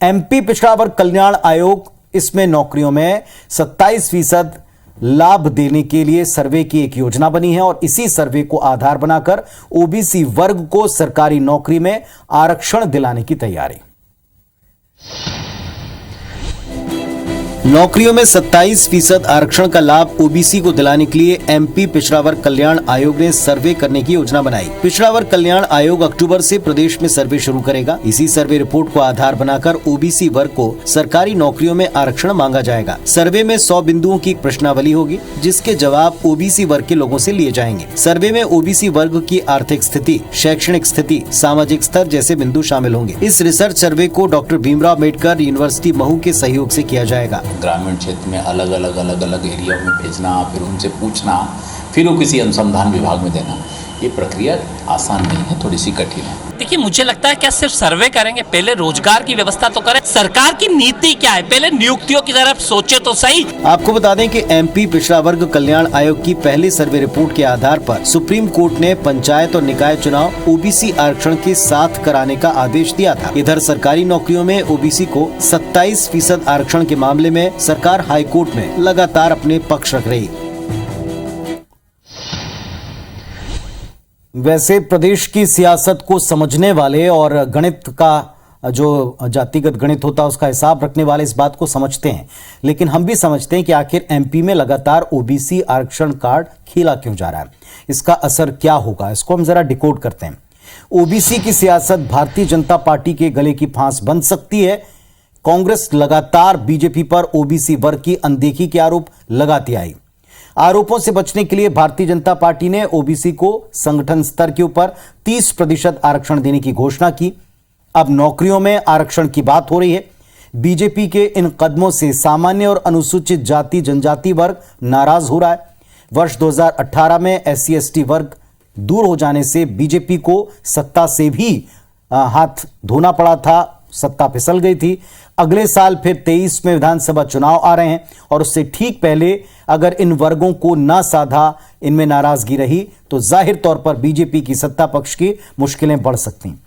MP पिछड़ा वर्ग कल्याण आयोग इसमें नौकरियों में 27% लाभ देने के लिए सर्वे की एक योजना बनी है और इसी सर्वे को आधार बनाकर ओबीसी वर्ग को सरकारी नौकरी में आरक्षण दिलाने की तैयारी। नौकरियों में 27% आरक्षण का लाभ ओबीसी को दिलाने के लिए एमपी पिछड़ा वर्ग कल्याण आयोग ने सर्वे करने की योजना बनाई। पिछड़ा वर्ग कल्याण आयोग अक्टूबर से प्रदेश में सर्वे शुरू करेगा। इसी सर्वे रिपोर्ट को आधार बनाकर ओबीसी वर्ग को सरकारी नौकरियों में आरक्षण मांगा जाएगा। सर्वे में 100 बिंदुओं की प्रश्नावली होगी, जिसके जवाब ओबीसी वर्ग के लोगों से लिए जाएंगे। सर्वे में ओबीसी वर्ग की आर्थिक स्थिति, शैक्षणिक स्थिति, सामाजिक स्तर जैसे बिंदु शामिल होंगे। इस रिसर्च सर्वे को डॉक्टर भीमराव अम्बेडकर यूनिवर्सिटी महू के सहयोग से किया जाएगा। ग्रामीण क्षेत्र में अलग अलग एरिया में भेजना, फिर उनसे पूछना, फिर वो किसी अनुसंधान विभाग में देना, ये प्रक्रिया आसान नहीं है, थोड़ी सी कठिन है। देखिए, मुझे लगता है क्या सिर्फ सर्वे करेंगे, पहले रोजगार की व्यवस्था तो करें। सरकार की नीति क्या है, पहले नियुक्तियों की तरफ सोचे तो सही। आपको बता दें कि एमपी पिछड़ा वर्ग कल्याण आयोग की पहली सर्वे रिपोर्ट के आधार पर सुप्रीम कोर्ट ने पंचायत और निकाय चुनाव ओबीसी आरक्षण के साथ कराने का आदेश दिया था। इधर सरकारी नौकरियों में ओबीसी को 27% आरक्षण के मामले में सरकार हाईकोर्ट में लगातार अपने पक्ष रख रही। वैसे प्रदेश की सियासत को समझने वाले और गणित का जो जातिगत गणित होता है उसका हिसाब रखने वाले इस बात को समझते हैं, लेकिन हम भी समझते हैं कि आखिर एमपी में लगातार ओबीसी आरक्षण कार्ड खेला क्यों जा रहा है, इसका असर क्या होगा, इसको हम जरा डिकोड करते हैं। ओबीसी की सियासत भारतीय जनता पार्टी के गले की फांस बन सकती है। कांग्रेस लगातार बीजेपी पर ओबीसी वर्ग की अनदेखी के आरोप लगाती आई। आरोपों से बचने के लिए भारतीय जनता पार्टी ने ओबीसी को संगठन स्तर के ऊपर 30% आरक्षण देने की घोषणा की। अब नौकरियों में आरक्षण की बात हो रही है। बीजेपी के इन कदमों से सामान्य और अनुसूचित जाति जनजाति वर्ग नाराज हो रहा है। वर्ष 2018 में SC/ST वर्ग दूर हो जाने से बीजेपी को सत्ता से भी हाथ धोना पड़ा था, सत्ता फिसल गई थी। अगले साल फिर 23 में विधानसभा चुनाव आ रहे हैं और उससे ठीक पहले अगर इन वर्गों को ना साधा, इनमें नाराजगी रही तो जाहिर तौर पर बीजेपी की सत्ता पक्ष की मुश्किलें बढ़ सकती हैं।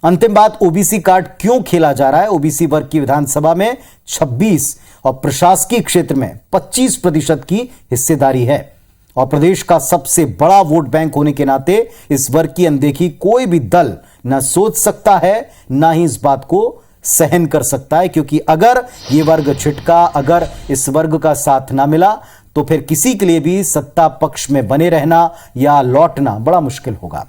अंतिम बात, ओबीसी कार्ड क्यों खेला जा रहा है? ओबीसी वर्ग की विधानसभा में 26 और प्रशासकीय क्षेत्र में 25% की हिस्सेदारी है और प्रदेश का सबसे बड़ा वोट बैंक होने के नाते इस वर्ग की अनदेखी कोई भी दल न सोच सकता है, ना ही इस बात को सहन कर सकता है, क्योंकि अगर ये वर्ग छिटका, अगर इस वर्ग का साथ ना मिला तो फिर किसी के लिए भी सत्ता पक्ष में बने रहना या लौटना बड़ा मुश्किल होगा।